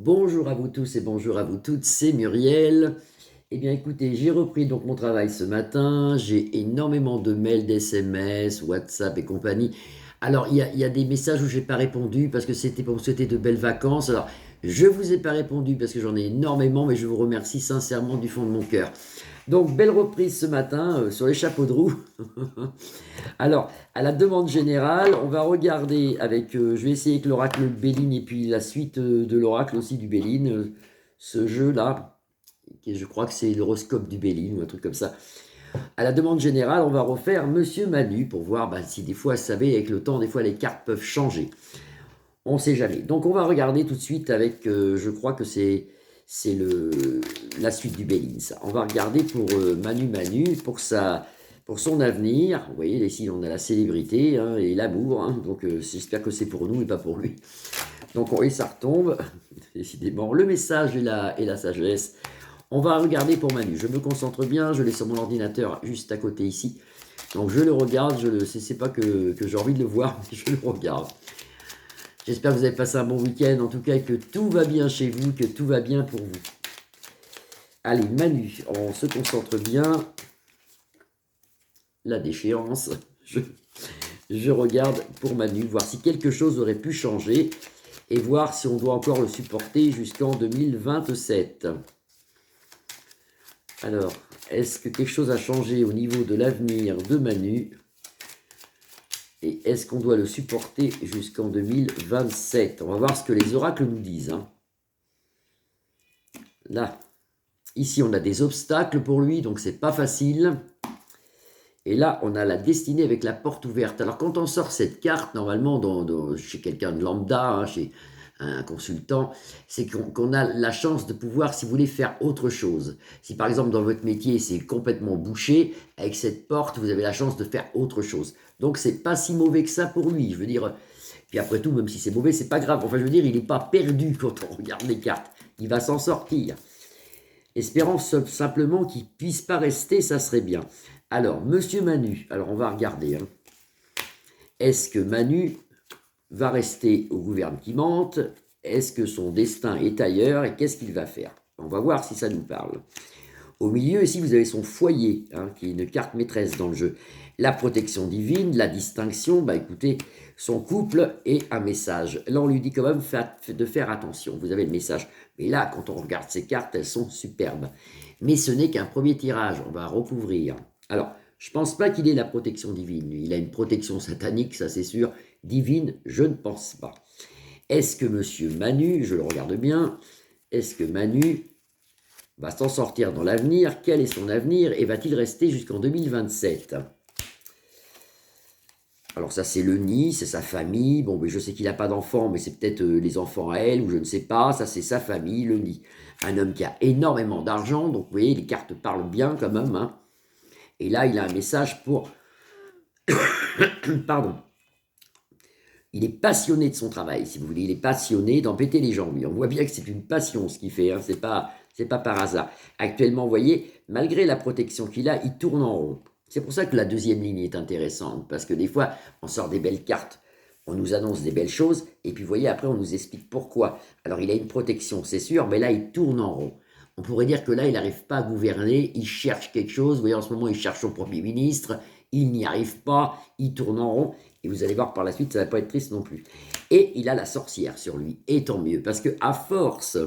Bonjour à vous tous et bonjour à vous toutes, c'est Muriel. Eh bien écoutez, j'ai repris donc mon travail ce matin, j'ai énormément de mails, d'SMS, WhatsApp et compagnie. Alors il y a des messages où j'ai pas répondu parce que c'était pour me souhaiter de belles vacances. Alors je vous ai pas répondu parce que j'en ai énormément, mais je vous remercie sincèrement du fond de mon cœur. Donc belle reprise ce matin sur les chapeaux de roue. Alors, à la demande générale, on va regarder avec, je vais essayer avec l'oracle Béline et puis la suite de l'oracle aussi du Béline, ce jeu-là, je crois que c'est l'horoscope du Béline ou un truc comme ça. À la demande générale, on va refaire Monsieur Manu pour voir bah, si des fois, vous savez, avec le temps, des fois les cartes peuvent changer. On ne sait jamais. Donc on va regarder tout de suite avec, je crois que c'est la suite du Béline, ça. On va regarder pour Manu pour son avenir. Vous voyez, ici on a la célébrité hein, et l'amour. Hein, donc j'espère que c'est pour nous et pas pour lui. Donc et ça retombe, décidément. Le message et la sagesse. On va regarder pour Manu. Je me concentre bien, je l'ai sur mon ordinateur juste à côté ici. Donc je le regarde, c'est pas que j'ai envie de le voir, mais je le regarde. J'espère que vous avez passé un bon week-end, en tout cas que tout va bien chez vous, que tout va bien pour vous. Allez, Manu, on se concentre bien. La déchéance. Je regarde pour Manu, voir si quelque chose aurait pu changer et voir si on doit encore le supporter jusqu'en 2027. Alors, est-ce que quelque chose a changé au niveau de l'avenir de Manu? Et est-ce qu'on doit le supporter jusqu'en 2027? On va voir ce que les oracles nous disent. Hein. Là, ici, on a des obstacles pour lui, donc c'est pas facile. Et là, on a la destinée avec la porte ouverte. Alors, quand on sort cette carte, normalement, chez quelqu'un de lambda, hein, chez un consultant, c'est qu'on a la chance de pouvoir, si vous voulez, faire autre chose. Si par exemple, dans votre métier, c'est complètement bouché, avec cette porte, vous avez la chance de faire autre chose. Donc, c'est pas si mauvais que ça pour lui. Je veux dire, puis après tout, même si c'est mauvais, c'est pas grave. Enfin, je veux dire, il n'est pas perdu quand on regarde les cartes. Il va s'en sortir. Espérons simplement qu'il ne puisse pas rester, ça serait bien. Alors, Monsieur Manu, alors on va regarder. Hein. Est-ce que Manu va rester au gouvernement? Est-ce que son destin est ailleurs? Et qu'est-ce qu'il va faire? On va voir si ça nous parle. Au milieu, ici, vous avez son foyer, hein, qui est une carte maîtresse dans le jeu. La protection divine, la distinction, bah écoutez, son couple et un message. Là, on lui dit quand même de faire attention. Vous avez le message. Mais là, quand on regarde ces cartes, elles sont superbes. Mais ce n'est qu'un premier tirage. On va recouvrir. Alors, je ne pense pas qu'il ait la protection divine. Il a une protection satanique, ça c'est sûr. Divine, je ne pense pas. Est-ce que Monsieur Manu, je le regarde bien, est-ce que Manu va s'en sortir dans l'avenir? Quel est son avenir? Et va-t-il rester jusqu'en 2027? Alors ça c'est le nid, c'est sa famille. Bon, mais je sais qu'il n'a pas d'enfants, mais c'est peut-être les enfants à elle, ou je ne sais pas. Ça c'est sa famille, le nid. Un homme qui a énormément d'argent, donc vous voyez, les cartes parlent bien quand même. Hein. Et là, il a un message pour... Pardon. Il est passionné de son travail, si vous voulez. Il est passionné d'embêter les gens, lui. On voit bien que c'est une passion, ce qu'il fait. Hein. C'est pas par hasard. Actuellement, vous voyez, malgré la protection qu'il a, il tourne en rond. C'est pour ça que la deuxième ligne est intéressante. Parce que des fois, on sort des belles cartes. On nous annonce des belles choses. Et puis, vous voyez, après, on nous explique pourquoi. Alors, il a une protection, c'est sûr. Mais là, il tourne en rond. On pourrait dire que là, il n'arrive pas à gouverner. Il cherche quelque chose. Vous voyez, en ce moment, il cherche son Premier ministre. Il n'y arrive pas. Il tourne en rond. Et vous allez voir par la suite, ça ne va pas être triste non plus. Et il a la sorcière sur lui, et tant mieux, parce que à force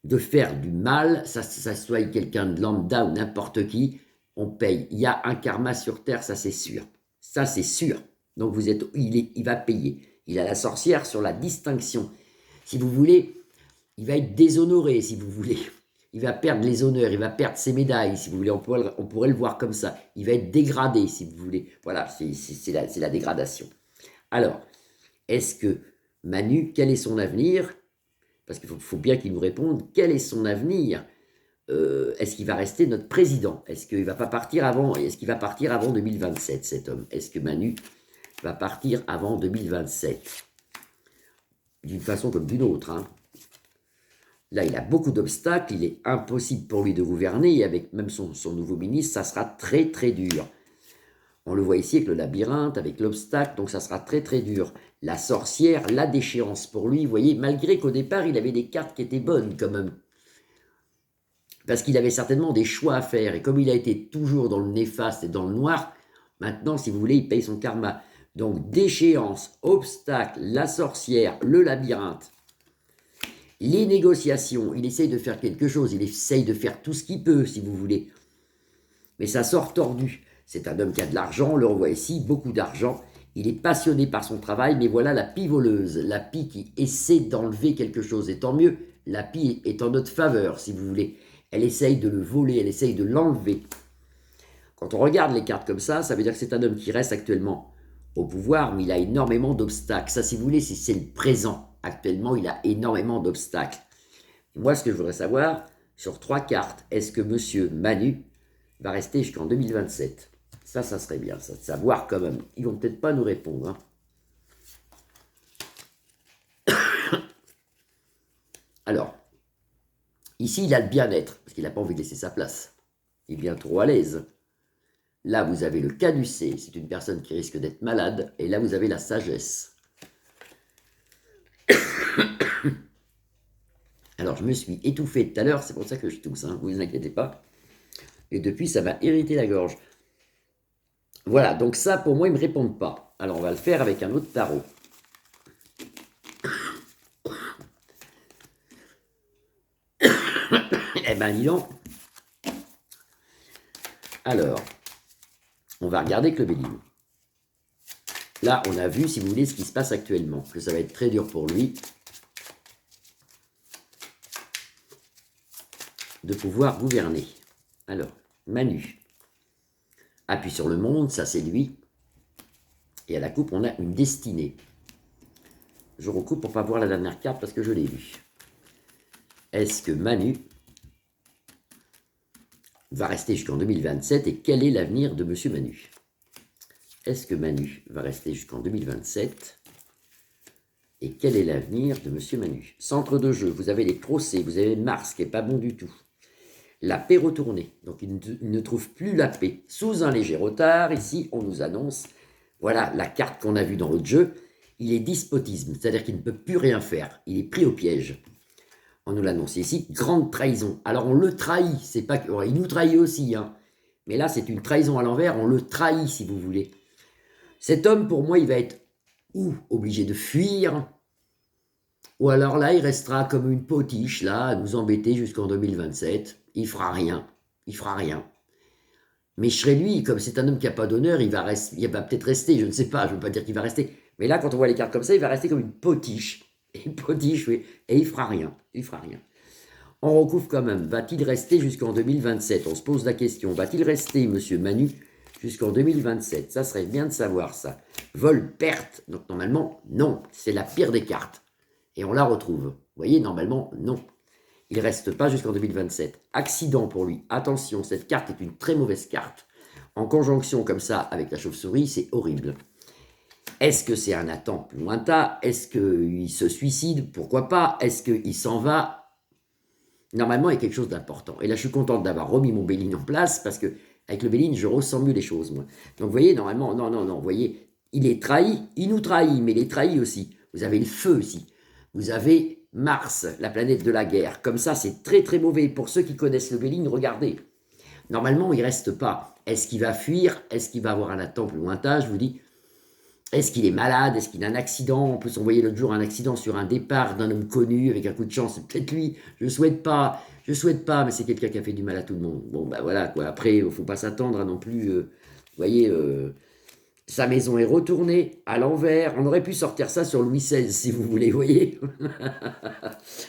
de faire du mal, ça soit quelqu'un de lambda ou n'importe qui, on paye. Il y a un karma sur Terre, ça c'est sûr. Ça c'est sûr. Donc il va payer. Il a la sorcière sur la distinction. Si vous voulez, il va être déshonoré, si vous voulez. Il va perdre les honneurs, il va perdre ses médailles, si vous voulez. On pourrait le voir comme ça. Il va être dégradé, si vous voulez. Voilà, c'est la dégradation. Alors, est-ce que Manu, quel est son avenir? Parce qu'il faut bien qu'il nous réponde. Quel est son avenir? Est-ce qu'il va rester notre président? Est-ce qu'il ne va pas partir avant? Est-ce qu'il va partir avant 2027, cet homme? Est-ce que Manu va partir avant 2027? D'une façon comme d'une autre, hein. Là, il a beaucoup d'obstacles, il est impossible pour lui de gouverner, et avec même son nouveau ministre, ça sera très très dur. On le voit ici avec le labyrinthe, avec l'obstacle, donc ça sera très très dur. La sorcière, la déchéance pour lui, vous voyez, malgré qu'au départ, il avait des cartes qui étaient bonnes quand même. Parce qu'il avait certainement des choix à faire, et comme il a été toujours dans le néfaste et dans le noir, maintenant, si vous voulez, il paye son karma. Donc, déchéance, obstacle, la sorcière, le labyrinthe, les négociations, il essaye de faire quelque chose, il essaye de faire tout ce qu'il peut, si vous voulez. Mais ça sort tordu. C'est un homme qui a de l'argent, on le revoit ici, beaucoup d'argent. Il est passionné par son travail, mais voilà la pie voleuse, la pie qui essaie d'enlever quelque chose. Et tant mieux, la pie est en notre faveur, si vous voulez. Elle essaye de le voler, elle essaye de l'enlever. Quand on regarde les cartes comme ça veut dire que c'est un homme qui reste actuellement au pouvoir, mais il a énormément d'obstacles. Ça, si vous voulez, c'est le présent. Actuellement, il a énormément d'obstacles. Moi, ce que je voudrais savoir, sur 3 cartes, est-ce que Monsieur Manu va rester jusqu'en 2027? Ça serait bien, ça, de savoir quand même. Ils vont peut-être pas nous répondre. Alors, ici, il a le bien-être, parce qu'il n'a pas envie de laisser sa place. Il est bien trop à l'aise. Là, vous avez le caducé, c'est une personne qui risque d'être malade. Et là, vous avez la sagesse. Alors, je me suis étouffé tout à l'heure, c'est pour ça que je tousse, hein, vous inquiétez pas. Et depuis, ça m'a irrité la gorge. Voilà, donc ça, pour moi, ils ne me répondent pas. Alors, on va le faire avec un autre tarot. Eh ben, dis donc. Alors, on va regarder avec le Béline. Là, on a vu, si vous voulez, ce qui se passe actuellement. Que ça va être très dur pour lui de pouvoir gouverner. Alors, Manu. Appuie sur le monde, ça c'est lui. Et à la coupe, on a une destinée. Je recoupe pour ne pas voir la dernière carte parce que je l'ai vue. Est-ce que Manu va rester jusqu'en 2027 et quel est l'avenir de Monsieur Manu? Est-ce que Manu va rester jusqu'en 2027 et quel est l'avenir de Monsieur Manu? Centre de jeu, vous avez les procès, vous avez Mars qui n'est pas bon du tout. La paix retournée, donc il ne trouve plus la paix. Sous un léger retard, ici, on nous annonce, voilà la carte qu'on a vue dans l'autre jeu, il est despotisme, c'est-à-dire qu'il ne peut plus rien faire, il est pris au piège. On nous l'annonce ici, grande trahison. Alors on le trahit, c'est pas que, il nous trahit aussi, hein. Mais là c'est une trahison à l'envers, on le trahit si vous voulez. Cet homme, pour moi, il va être ou obligé de fuir, ou alors là, il restera comme une potiche, là, à nous embêter jusqu'en 2027. Il fera rien. Il fera rien. Mais je serais lui, comme c'est un homme qui n'a pas d'honneur, il va peut-être rester, je ne sais pas, je ne veux pas dire qu'il va rester. Mais là, quand on voit les cartes comme ça, il va rester comme une potiche. Une potiche, oui. Et il fera rien. Il fera rien. On recouvre quand même. Va-t-il rester jusqu'en 2027? On se pose la question. Va-t-il rester, Monsieur Manu, jusqu'en 2027? Ça serait bien de savoir ça. Vol, perte. Donc normalement, non. C'est la pire des cartes. Et on la retrouve. Vous voyez, normalement, non. Il ne reste pas jusqu'en 2027. Accident pour lui. Attention, cette carte est une très mauvaise carte. En conjonction comme ça avec la chauve-souris, c'est horrible. Est-ce que c'est un attente plus lointain? Est-ce qu'il se suicide? Pourquoi pas? Est-ce qu'il s'en va? Normalement, il y a quelque chose d'important. Et là, je suis contente d'avoir remis mon Béline en place parce que avec le Béline, je ressens mieux les choses, moi. Donc, vous voyez, normalement, non, vous voyez, il est trahi, il nous trahit, mais il est trahi aussi. Vous avez le feu ici. Vous avez Mars, la planète de la guerre. Comme ça, c'est très très mauvais. Pour ceux qui connaissent le Béline, regardez. Normalement, il ne reste pas. Est-ce qu'il va fuir? Est-ce qu'il va avoir un attente plus lointain? Je vous dis, est-ce qu'il est malade? Est-ce qu'il a un accident? En plus, on voyait l'autre jour un accident sur un départ d'un homme connu avec un coup de chance. C'est peut-être lui. Je ne souhaite pas, mais c'est quelqu'un qui a fait du mal à tout le monde. Bon, ben voilà, quoi. Après, il ne faut pas s'attendre à non plus, vous voyez, sa maison est retournée à l'envers. On aurait pu sortir ça sur Louis XVI, si vous voulez, vous voyez.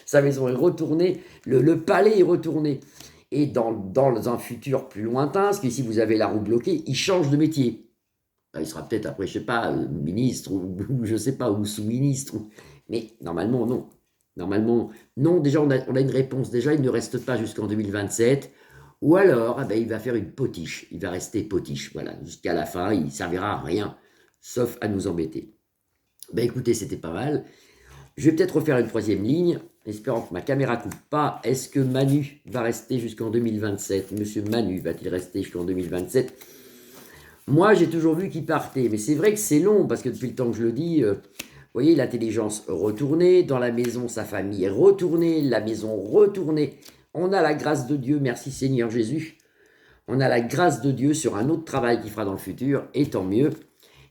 Sa maison est retournée, le palais est retourné. Et dans un futur plus lointain, parce qu'ici vous avez la roue bloquée, il change de métier. Il sera peut-être après, je sais pas, ministre, ou je sais pas, ou sous-ministre. Mais normalement, non. Normalement, non. Déjà, on a une réponse. Déjà, il ne reste pas jusqu'en 2027. Ou alors, eh ben, il va faire une potiche. Il va rester potiche. Voilà, jusqu'à la fin, il ne servira à rien, sauf à nous embêter. Ben écoutez, c'était pas mal. Je vais peut-être refaire une troisième ligne, espérant que ma caméra ne coupe pas. Est-ce que Manu va rester jusqu'en 2027? Monsieur Manu va-t-il rester jusqu'en 2027? Moi, j'ai toujours vu qu'il partait, mais c'est vrai que c'est long, parce que depuis le temps que je le dis, vous voyez, l'intelligence retournée, dans la maison, sa famille est retournée, la maison retournée. On a la grâce de Dieu, merci Seigneur Jésus. On a la grâce de Dieu sur un autre travail qu'il fera dans le futur, et tant mieux.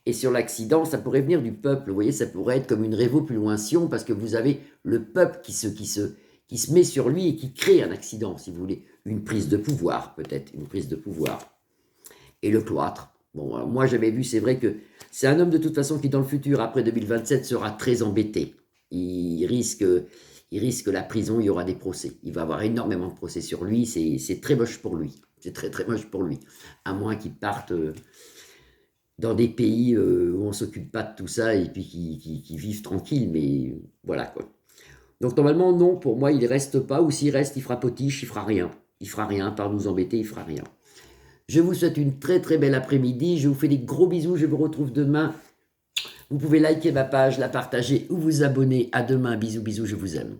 Et sur l'accident, ça pourrait venir du peuple, vous voyez, ça pourrait être comme une révolution, parce que vous avez le peuple qui se met sur lui et qui crée un accident, si vous voulez. Une prise de pouvoir, peut-être, une prise de pouvoir. Et le cloître. Bon, alors moi j'avais vu, c'est vrai que c'est un homme de toute façon qui dans le futur, après 2027, sera très embêté. Il risque la prison, il y aura des procès. Il va avoir énormément de procès sur lui, c'est très moche pour lui. C'est très très moche pour lui. À moins qu'il parte dans des pays où on ne s'occupe pas de tout ça et puis qui vivent tranquille, mais voilà quoi. Donc normalement, non, pour moi, il ne reste pas, ou s'il reste, il fera potiche, il fera rien. Il fera rien, par nous embêter, il fera rien. Je vous souhaite une très très belle après-midi. Je vous fais des gros bisous. Je vous retrouve demain. Vous pouvez liker ma page, la partager ou vous abonner. À demain. Bisous, bisous, je vous aime.